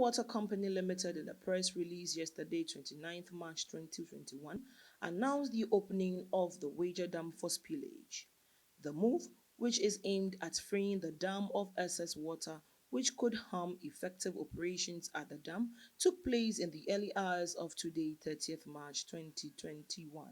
Water Company Limited, in a press release yesterday, 29th March 2021, announced the opening of the Weija Dam for spillage. The move, which is aimed at freeing the dam of excess water which could harm effective operations at the dam, took place in the early hours of today, 30th March 2021.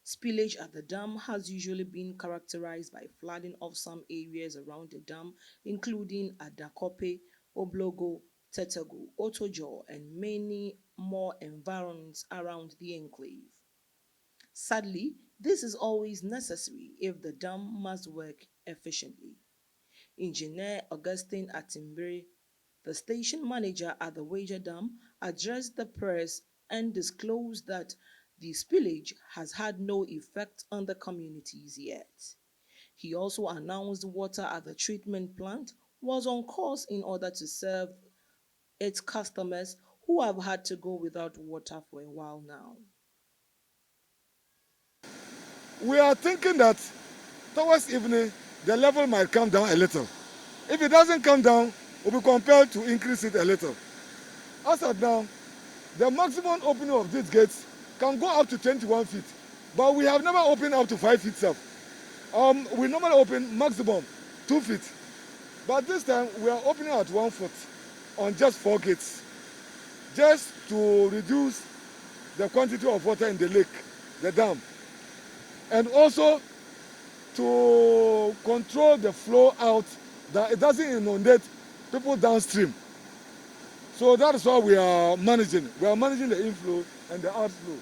Spillage at the dam has usually been characterized by flooding of some areas around the dam, including Adakope, Oblogo, Tetego, Otojo, and many more environs around the enclave. Sadly, this is always necessary if the dam must work efficiently. Engineer Augustine Atimbere, the station manager at the Weija Dam, addressed the press and disclosed that the spillage has had no effect on the communities yet. He also announced water at the treatment plant was on course in order to serve its customers who have had to go without water for a while now. We are thinking that towards evening, the level might come down a little. If it doesn't come down, we'll be compelled to increase it a little. As of now, the maximum opening of these gates can go up to 21 feet, but we have never opened up to 5 feet itself. We normally open maximum 2 feet, but this time we are opening at 1 foot on just 4 gates, just to reduce the quantity of water in the lake, the dam, and also to control the flow out, that it doesn't inundate people downstream. So that is what we are managing. We are managing the inflow and the outflow.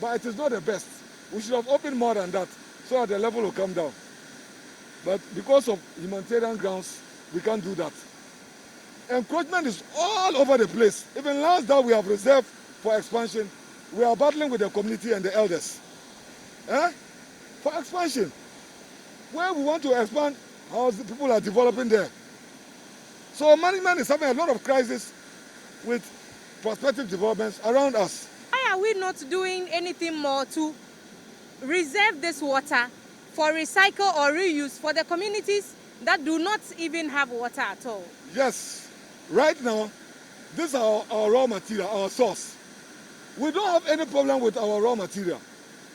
But it is not the best. We should have opened more than that so that the level will come down. But because of humanitarian grounds, we can't do that. Encroachment is all over the place. Even lands that we have reserved for expansion, we are battling with the community and the elders. For expansion. Where we want to expand, how the people are developing there. So management is having a lot of crisis with prospective developments around us. Why are we not doing anything more to reserve this water for recycle or reuse for the communities that do not even have water at all? Yes. Right now, this is our raw material, our source. We don't have any problem with our raw material.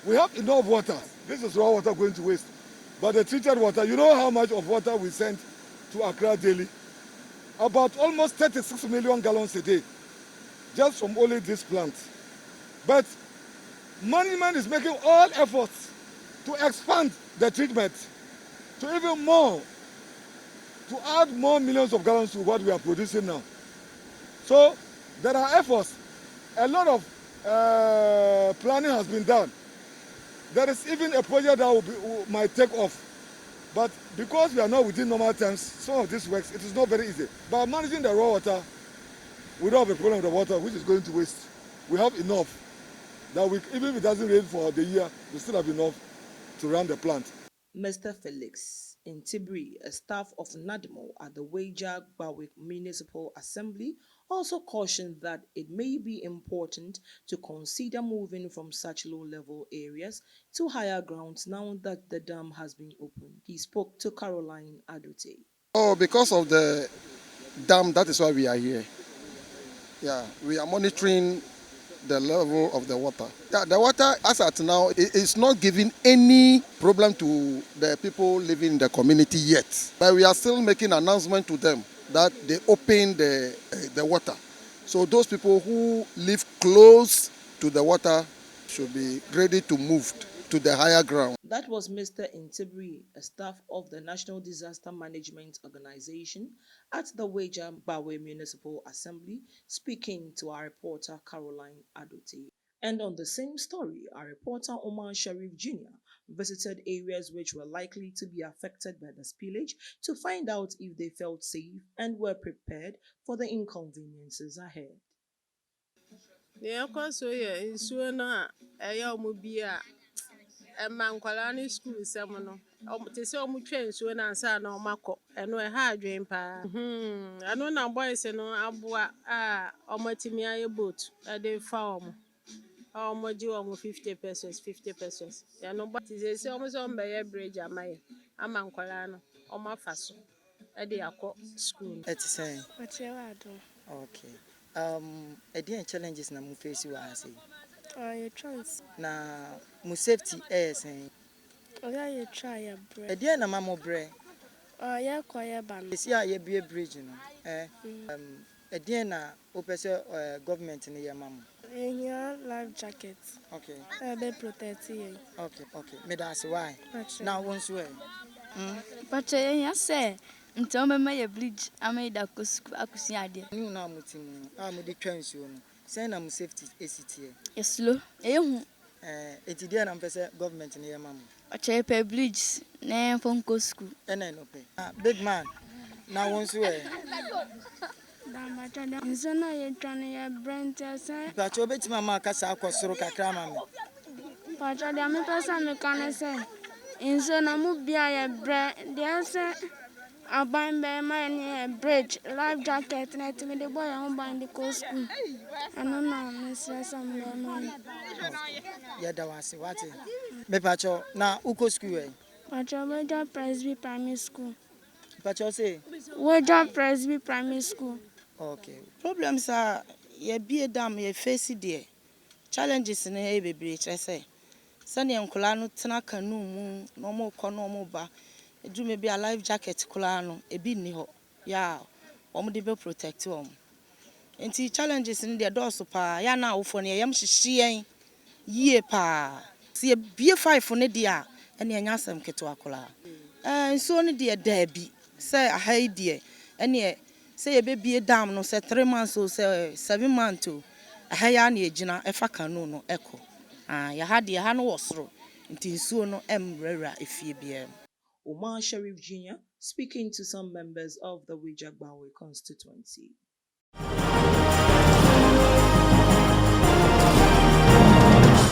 We have enough water. This is raw water going to waste. But the treated water, you know how much of water we send to Accra daily? About almost 36 million gallons a day, just from only this plant. But management is making all efforts to expand the treatment to even more, to add more millions of gallons to what we are producing now. So there are efforts. A lot of planning has been done. There is even a project that might take off. But because we are not within normal times, some of this works, it is not very easy. But managing the raw water, we don't have a problem with the water, which is going to waste. We have enough that even if it doesn't rain for the year, we still have enough to run the plant. Mr. Felix Ntibiri, a staff of NADMO at the Weija Gbawe Municipal Assembly, also cautioned that it may be important to consider moving from such low-level areas to higher grounds now that the dam has been opened. He spoke to Caroline Adotey. Oh, because of the dam, that is why we are here. Yeah, we are monitoring the level of the water. Yeah, the water, as at now, is not giving any problem to the people living in the community yet. But we are still making an announcement to them that they open the water. So those people who live close to the water should be ready to move to the higher ground. That was Mr. Ntibiri, a staff of the National Disaster Management Organization at the Weija Gbawe Municipal Assembly, speaking to our reporter Caroline Adotey. And on the same story, our reporter Omar Sharif Jr. visited areas which were likely to be affected by the spillage to find out if they felt safe and were prepared for the inconveniences ahead. Mankwala school semono te se omu twa nsuo na ansa na omako eno ha adwen pa eno na boys no aboa a omatimi aye boat e dey fa omo ji omo 50 pesos eno but se omo so mbeye bridge amaye amankwala no omo afaso ɛde akɔ school. It's saying. Whatever. Okay. Again challenges na mu face wa ase. Your chance. Na mu safety saying. Yeah, you try your bread. Again na mamo bre. Yeah, quiet ban. See how you be a bridge, again na opese government ni ya mamo. In your life jacket. Okay. Be protected. Okay. Me da say why. Now once way. But you say until me my bridge I made a akusi ade. You na mutimu. Mo di twansu no. Say na mu safety ACT. Yes slow. Ehu. Eti dia na mpese government ni ya mamo. Ache pe bridge na fonko school. Ena no pe. Big man. Now once way. Nso na ye twane ye brand say. But you bet mama kasa akosoro kakra mama. Pacha dia me pesa me kan say. Nso na mu bia ye brand dia say aban be my ni bridge life jacket na timi de boy on ban the co school. Ano na me say some man. Ya da wase wate. Me pacho na uko school e. Pacha Weija Presby Primary School. Pacho say Weija Presby Primary School. okay. Problems are ye be dam ye face there. Challenges in a baby, I say. Sunny and Colano Tana canoe, no more no ba. Do may be a life jacket colano, a biniho, ya, the be protect home. And see challenges in their doors pa, ya now for near yam she ye pa. See a beer 5 for Nedia, and the answer Ketuacola. And so only dear Debbie, say a hey dear, and yet. Say a baby a dam no say 3 months or say 7 months to a hayani jina efa kanu no echo. Ya had the hand was through until soon no rara if ye be. Omar Sharif Jr. speaking to some members of the Weija Gbawe constituency.